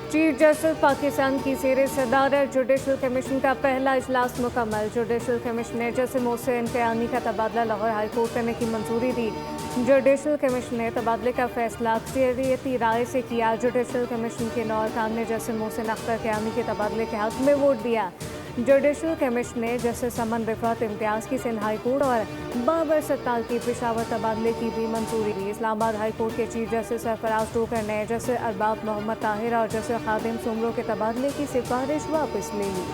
Chief justice Pakistan की ज़ेर सदारत जुडिशल कमीशन का पहला इजलास मुकम्मल। जुडिशल कमीशन ने जस्टिस मोहसिन कयानी का तबादला लाहौर हाई कोर्ट करने की मंजूरी दी। जुडिशल कमीशन ने तबादले का फैसला अक्सरियती राय से किया। जुडिशल कमीशन के 9 अरकान ने जस्टिस मोहसिन अख्तर कयानी के तबादले के हक में वोट दिया। जुडिशल कमीशन ने जस्टिस अमन रिफात इम्तियाज़ की सिंध हाई कोर्ट और बाबर सत्तार की पेशावर तबादले की भी मंजूरी दी। इस्लामाबाद हाई कोर्ट के चीफ जस्टिस सरफराज टोकर ने जस्टिस अरबाब मोहम्मद ताहिर और जस्टिस खादिम सुमरो के तबादले की सिफारिश वापस ले ली।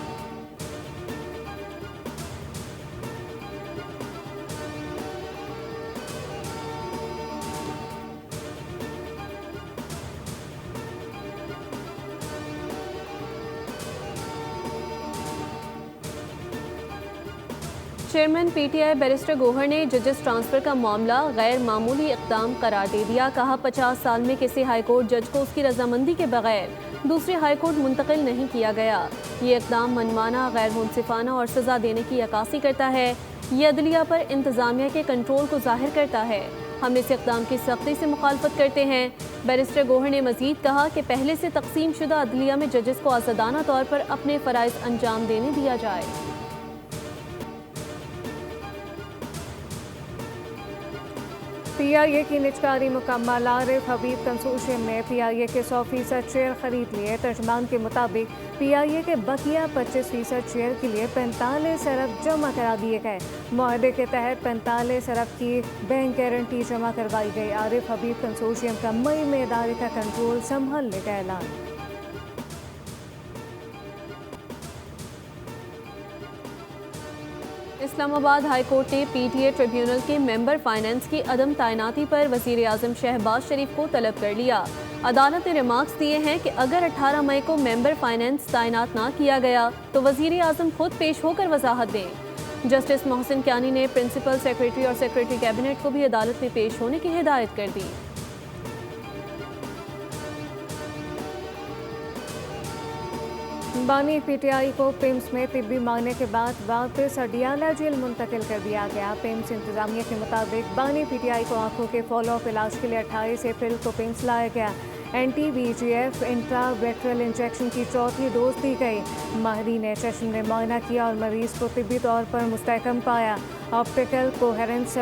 चेयरमैन पीटीआई बैरिस्टर गोहर ने जजेस ट्रांसफर का मामला गैर मामूली इक़दाम करार दे दिया। कहा 50 साल में किसी हाई कोर्ट जज को उसकी रजामंदी के बगैर दूसरी हाई कोर्ट मुंतकिल नहीं किया गया। ये इक़दाम मनमाना, गैर मुनसिफाना और सज़ा देने की अक्कासी करता है। ये अदलिया पर इंतज़ामिया के कंट्रोल को जाहिर करता है। हम इस इक़दाम की सख्ती से मुखालफत करते हैं। बैरिस्टर गोहर ने मज़ीद कहा कि पहले से तकसीम शुदा अदलिया में जजेस को आज़ादाना तौर पर अपने फ़राइज़ अंजाम देने दिया जाए। PIA की निजकारी मुकम्मल। आरिफ हबीब कंसोर्शियम ने PIA के 100% शेयर खरीद लिए। तर्जमान के मुताबिक PIA के बकिया 25% शेयर के लिए 45 अरब जमा करा दिए गए। मुआहदे के तहत 45 अरब की बैंक गारंटी जमा करवाई गई। आरिफ हबीब कंसोर्शियम का मई में इदारे का कंट्रोल संभालने का ऐलान। इस्लामाबाद हाई कोर्ट ने PTA ट्रिब्यूनल के मेंबर फाइनेंस की अदम तैनाती पर वज़ीर आज़म शहबाज शरीफ को तलब कर लिया। अदालत ने रिमार्क्स दिए हैं कि अगर 18 मई को मेंबर फाइनेंस तैनात ना किया गया तो वज़ीर आज़म खुद पेश होकर वजाहत दें। जस्टिस मोहसिन कयानी ने प्रिंसिपल सेक्रेटरी और सेक्रेटरी कैबिनेट को भी अदालत में पेश होने की हिदायत कर दी। बानी PTI को पिम्स में तिब्बी मांगने के बाद वापस अडियाला जेल मुंतकिल कर दिया गया। पिम्स इंतजामिया के मुताबिक बानी PTI को आंखों के फॉलोअप इलाज के लिए 28 अप्रैल को पिम्स लाया गया। NTBGF इंट्रावेट्रल इंजेक्शन की चौथी डोज दी गई। माहिरीन ने चश्म ने मुआयना किया और मरीज को तिब्बी तौर पर मुस्तहकम पाया। ऑप्टिकल कोहेरेंस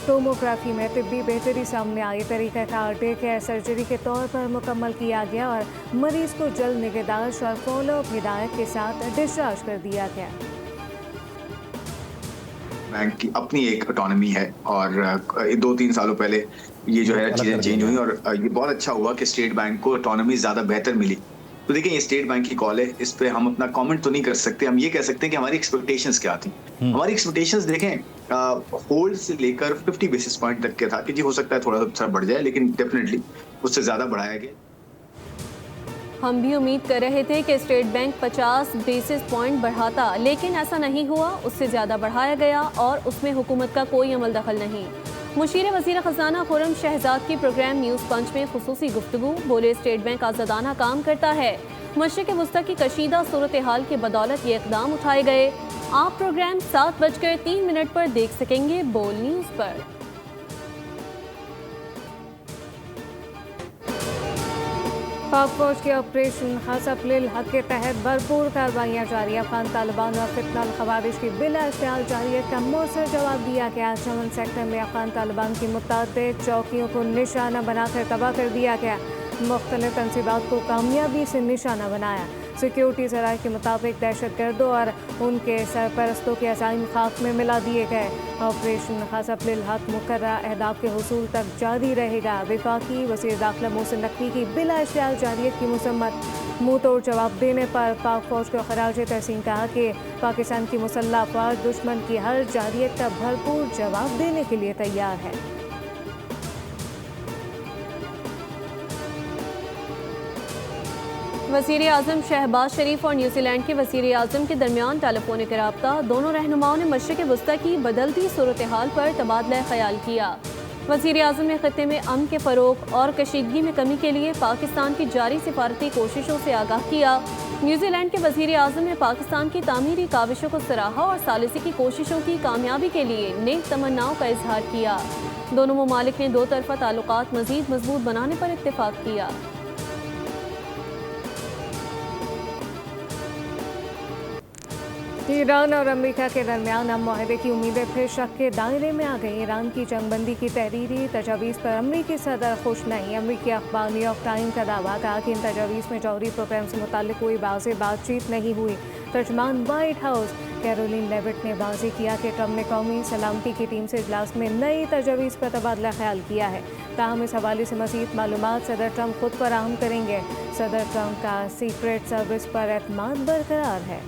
टोमोग्राफी में तिब्बी बेहतरी सामने आई। तरीक़ाकार डे केयर सर्जरी के तौर पर मुकम्मल किया गया और मरीज को जल्द निगहदाश्त और फॉलोअप हिदायत के साथ डिस्चार्ज कर दिया गया। बैंक की अपनी एक ऑटोनॉमी है और 2-3 सालों पहले ये जो है चीज़ें चेंज हुई और ये बहुत अच्छा हुआ कि स्टेट बैंक को ऑटोनॉमी ज़्यादा बेहतर मिली। तो देखिए ये स्टेट बैंक की कॉल है, इस पे हम अपना कमेंट तो नहीं कर सकते। हम ये कह सकते हैं कि हमारी एक्सपेक्टेशंस क्या थी। हमारी एक्सपेक्टेशंस देखें होल्ड से लेकर 50 बेसिस पॉइंट तक के था कि जी हो सकता है थोड़ा सा बढ़ जाए, लेकिन डेफिनेटली उससे ज़्यादा बढ़ाया गया। हम भी उम्मीद कर रहे थे कि स्टेट बैंक 50 बेसिस पॉइंट बढ़ाता, लेकिन ऐसा नहीं हुआ। उससे ज़्यादा बढ़ाया गया और उसमें हुकूमत का कोई अमल दखल नहीं। मुशीर वज़ीर ख़ज़ाना खुर्रम शहजाद की प्रोग्राम न्यूज़ पंच में खुसूसी गुफ्तगू। बोले स्टेट बैंक आज़ादाना काम करता है। मशरिक़ वस्ता की कशीदा सूरत हाल के बदौलत ये इक़दाम उठाए गए। आप प्रोग्राम 7:03 पर देख सकेंगे बोल न्यूज़ पर। पाक फौज के ऑपरेशन हसब लिल हक के तहत भरपूर कार्रवाइयाँ जारी। अफगान तालिबान और फितनल खवारिश की बिला इश्तिहाल जारियत का मौसर जवाब दिया गया। चमन सेक्टर में अफगान तालिबान की मुतअद्दिद चौकियों को निशाना बनाकर तबाह कर दिया गया। मुख्तलिफ तंसीबात को कामयाबी से निशाना बनाया। सिक्योरिटी ज़राए के मुताबिक दहशतगर्दों और उनके सरपरस्तों के अज़ाइम खाक में मिला दिए गए। ऑपरेशन हसब लिल हक मुकर्रर अहदाफ के हुसूल तक जारी रहेगा। वफाकी वज़ीर दाखिला मोहसिन नकवी की बिला इश्तिहाल जारियत की मुसम्मत मुँह तोड़ जवाब देने पर पाक फौज को खराज तहसीन कहा कि पाकिस्तान की मुसल्लह अफ़वाज दुश्मन की हर जारियत का भरपूर जवाब देने के लिए तैयार है। वज़ीर आज़म शहबाज शरीफ और न्यूजीलैंड के वज़ीर आज़म के दरमियान टेलीफोनिक रब्ता। दोनों रहनुमाओं ने मशरिक़ वस्ता की बदलती सूरत हाल पर तबादला ख्याल किया। वज़ीर आज़म ने ख़त्ते में अमन के फ़रोग़ और कशीदगी में कमी के लिए पाकिस्तान की जारी सिफारती कोशिशों से आगाह किया। न्यूजीलैंड के वज़ीर आज़म ने पाकिस्तान की तामीरी काविशों को सराहा और सालिसी की कोशिशों की कामयाबी के लिए नेक तमन्नाओं का इजहार किया। दोनों ममालिक ने दो तरफ़ा ताल्लुकात मज़ीद मजबूत बनाने पर इत्तेफाक किया। ईरान और अमेरिका के दरमियान अब मुआहदे की उम्मीदें फिर शक के दायरे में आ गई। ईरान की जंगबंदी की तहरीरी तजावीज़ पर अमेरिकी सदर खुश नहीं। अमेरिकी अखबार न्यूयॉर्क टाइम्स का दावा कहा कि इन तजावीज़ में जौहरी प्रोग्राम से मुताल्लिक कोई वाज़ेह बातचीत नहीं हुई। तर्जमान व्हाइट हाउस कैरोलिन लेविट ने वाज़ेह किया कि ट्रंप ने कौमी सलामती की टीम से इजलास में नई तजावीज़ पर तबादला ख्याल किया है। ताहम इस हवाले से मज़ीद मालूमात सदर ट्रंप खुद फराहम करेंगे। सदर ट्रंप का सीक्रेट सर्विस पर एतमाद बरकरार है।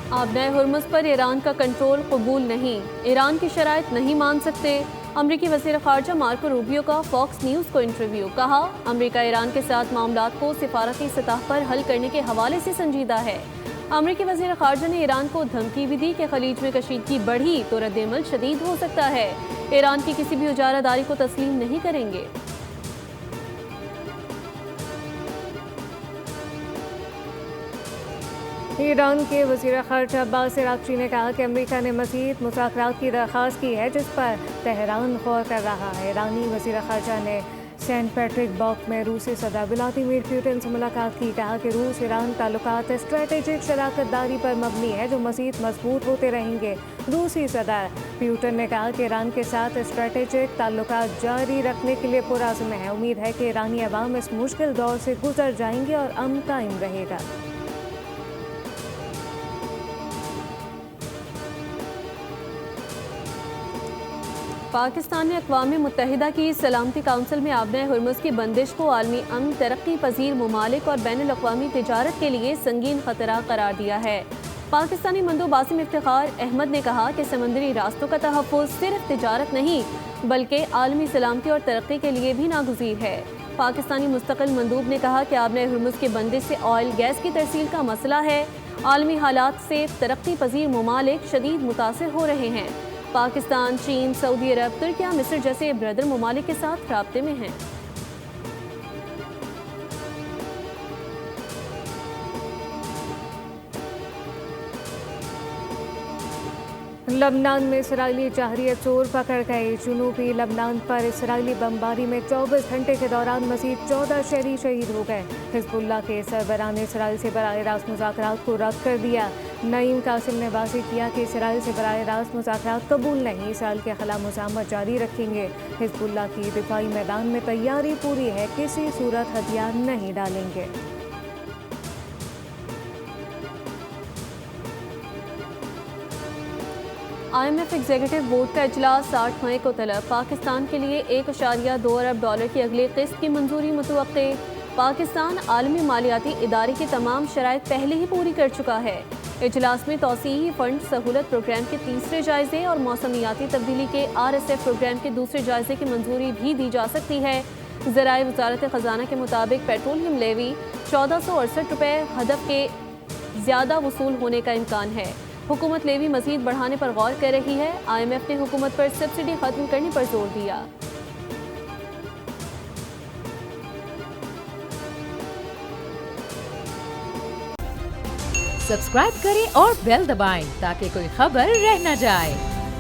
आबनाए हुर्मुज़ पर ईरान का कंट्रोल कबूल नहीं, ईरान की शराइत नहीं मान सकते। अमरीकी वज़ीर ख़ारजा मार्को रूबियो का फॉक्स न्यूज़ को इंटरव्यू। कहा, अमरीका ईरान के साथ मामलात को सिफारती सतह पर हल करने के हवाले से संजीदा है। अमरीकी वज़ीर ख़ारजा ने ईरान को धमकी भी दी कि खलीज में कशीदगी बढ़ी तो रद्द-ए-अमल शदीद हो सकता है। ईरान की किसी भी उजारादारी को तस्लीम नहीं करेंगे। ईरान के वज़ीर ख़ारजा अब्बास अराग़ची ने कहा कि अमेरिका ने मज़ीद मुज़ाकरात की दरख्वास्त की है, जिस पर तेहरान गौर कर रहा है। ईरानी वज़ीर ख़ारजा ने सेंट पैट्रिकबर्ग में रूसी सदर व्लादिमीर पुतिन से मुलाकात की। कहा कि रूस ईरान ताल्लुकात स्ट्रेटेजिक शराकतदारी पर मबनी है, जो मज़ीद मजबूत होते रहेंगे। रूसी सदर पुतिन ने कहा कि ईरान के साथ स्ट्रेटेजिक ताल्लुकात जारी रखने के लिए पुरअज़्म है। उम्मीद है कि ईरानी अवाम इस मुश्किल दौर से गुजर जाएंगे और अमन कायम रहेगा। पाकिस्तान ने अक़वाम मुत्तहिदा की सलामती काउंसिल में आबनाए हुर्मुज़ की बंदिश को आलमी अमन, तरक्की पजीर ममालिक और बैनुल अक़वामी तिजारत के लिए संगीन खतरा करार दिया है। पाकिस्तानी मंदूब आसिम इफ्तिखार अहमद ने कहा कि समंदरी रास्तों का तहफ़्फ़ुज़ सिर्फ तिजारत नहीं बल्कि आलमी सलामती और तरक्की के लिए भी नागुज़ीर है। पाकिस्तानी मुस्तकिल मंदूब ने कहा कि आबनाए हुर्मुज़ की बंदिश से ऑयल गैस की तरसील का मसला है। आलमी हालात से तरक्की पजीर ममालिक शदीद मुतासिर हो रहे हैं। पाकिस्तान, चीन, सऊदी अरब, तुर्किया, मिस्र जैसे ब्रदर ममालिक के साथ राब्ते में हैं। लबनान में इसराइली जहरीय चोर पकड़ गए। जुनूबी लबनान पर इसराइली बमबारी में 24 घंटे के दौरान मज़ीद 14 शहरी शहीद हो गए। हिज़्बुल्लाह के सरबराह ने इसराइल से बराह रास्त मुज़ाकरात को रद्द कर दिया। नईम कासिम ने वाज़ेह किया कि इसराइल से बराह रास्त मुज़ाकरात कबूल नहीं, इसराइल के खिलाफ मुज़ाहमत जारी रखेंगे। हिज़्बुल्लाह की दिफाई मैदान में तैयारी पूरी है, किसी सूरत हथियार नहीं डालेंगे। IMF एग्जीक्यूटिव बोर्ड का इजलास 8 मई को तलब। पाकिस्तान के लिए $1.2 अरब की अगली किस्त की मंजूरी मुतवक्के। पाकिस्तान आलमी मालियाती इदारे की तमाम शराइत पहले ही पूरी कर चुका है। इजलास में तौसीई फंड सहूलत प्रोग्राम के तीसरे जायजे और मौसमियाती तब्दीली के RSF प्रोग्राम के दूसरे जायजे की मंजूरी भी दी जा सकती है। ज़राए वज़ारत ख़जाना के मुताबिक पेट्रोलियम लेवी 1468 रुपये हदफ के ज़्यादा वसूल होने का इम्कान है। हुकूमत लेवी मजीद बढ़ाने पर गौर कर रही है। IMF ने हुकूमत पर सब्सिडी खत्म करने पर जोर दिया। सब्सक्राइब करें और बेल दबाएं ताकि कोई खबर रह न जाए।